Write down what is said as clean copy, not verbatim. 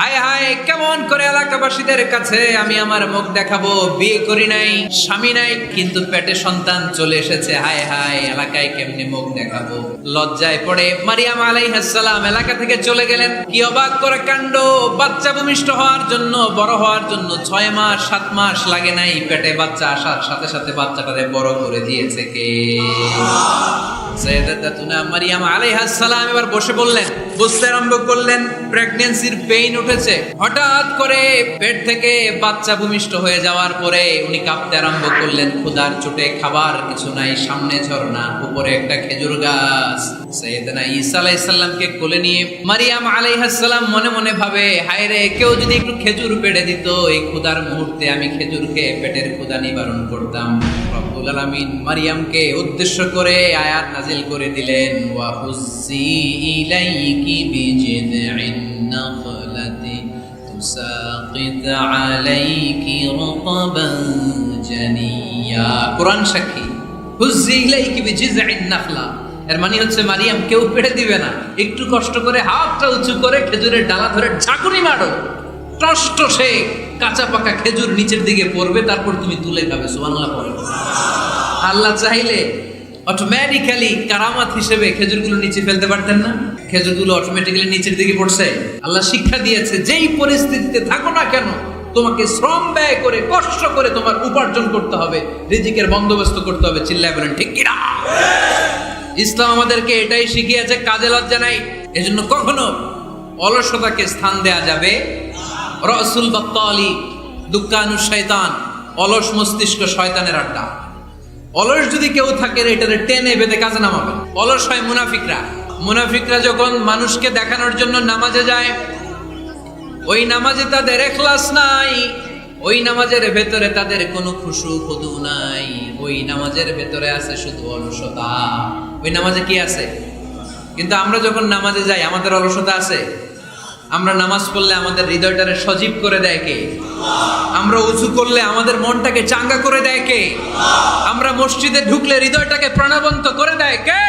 হায় হায়, কেমন করে এলাকাবাসীদের কাছে আমি আমার মুখ দেখাবো? বিয়ে করি নাই, স্বামী নাই, কিন্তু পেটে সন্তান চলে এসেছে। হায় হায়, এলাকায় কেমনে মুখ দেখাবো? লজ্জায় পড়ে মারিয়াম আলাইহিস সালাম এলাকা থেকে চলে গেলেন। কি অবাক করে কাণ্ড! বাচ্চা ভূমিষ্ঠ হওয়ার জন্য, বড় হওয়ার জন্য 6 মাস 7 মাস লাগে নাই, পেটে বাচ্চা আসার সাথে সাথে বাচ্চাটারে বড় করে দিয়েছে কে? সাইয়্যিদাতুনা মারিয়াম আলাইহিস সালাম এবার বসে বললেন, বুঝতে আরম্ভ করলেন প্রেগন্যান্সির পেইন উঠেছে। হঠাৎ করে পেট থেকে বাচ্চা ভূমিষ্ঠ হয়ে যাওয়ার পরে উনি কাঁপতে আরম্ভ করলেন। ক্ষুধার চোটে খাবার কিছু নাই, সামনে ঝর্ণা, উপরে একটা খেজুর গাছ। সাইয়্যিদানা ঈসা আলাইহিস সালামকে কোলে নিয়ে মারিয়াম আলাইহিস সালাম মনে মনে ভাবে, হায় রে, কেউ যদি একটু খেজুর পেড়ে দিত, এই ক্ষুধার মুহূর্তে আমি খেজুর খেয়ে পেটের ক্ষুধা নিবারণ করতাম। রব্বুল আলামিন মারিয়ামকে উদ্দেশ্য করে আয়াত নাজিল করে দিলেন, ওয়া হুজ্জি ইলাইকি বিজিযইন নাখলাতি তুসাকিত আলাইকি রুতাবান জানিয়া। কোরআন সাক্ষী, হুজ্জি ইলাইকি বিজিযইন নাখলা, এর মানে হচ্ছে মারিয়াম কেউ পেড়ে দিবে না, একটু কষ্ট করে হাতটা উঁচু করে খেজুরের ডালা ধরে ঝাঁকুনি মারো, টষ্ট সে কাঁচা পাকা খেজুর নিচের দিকে পড়বে, তারপর তুমি তুলে খাবে। সুবহানাল্লাহ পড়ো। আল্লাহ চাইলে অটোমেটিক্যালি কারামাত হিসেবে খেজুরগুলো নিচে ফেলতে পারতেন না? খেজুরগুলো অটোমেটিক্যালি নিচের দিকে পড়ছে। আল্লাহ শিক্ষা দিয়েছে, যেই পরিস্থিতিতে থাকো না কেন, তোমাকে শ্রম ব্যয় করে কষ্ট করে তোমার উপার্জন করতে হবে, রিজিকের বন্দোবস্ত করতে হবে। চিল্লায় বলেন ঠিক কিনা? ইসলাম আমাদেরকে এটাই শিখিয়েছে, কাজে লজ্জা নাই। এজন্য কখনো অলসতাকে স্থান দেয়া যাবে। রাসূল বাত্তালি দুক্কানু শয়তান, অলস মস্তিষ্ক শয়তানের আড্ডা। অলস যদি কেউ থাকে, এটারে টেনে বেঁধে কাজে নামাবে। অলস হয় মুনাফিকরা। মুনাফিকরা যখন মানুষকে দেখানোর জন্য নামাজে যায়, ওই নামাজে তাদের ইখলাস নাই, ওই নামাজের ভেতরে তাদের কোনো খুশু খুদু নাই, ওই নামাজের ভেতরে আছে শুধু অলসতা। ওই নামাজে কি আছে? কিন্তু আমরা যখন নামাজে যাই, আমাদের অলসতা আছে? আমরা নামাজ পড়লে আমাদের হৃদয়টারে সজীব করে দেয় কে? আমরা উঁচু করলে আমাদের মনটাকে চাঙ্গা করে দেয় কে? আমরা মসজিদে ঢুকলে হৃদয়টাকে প্রাণবন্ত করে দেয় কে?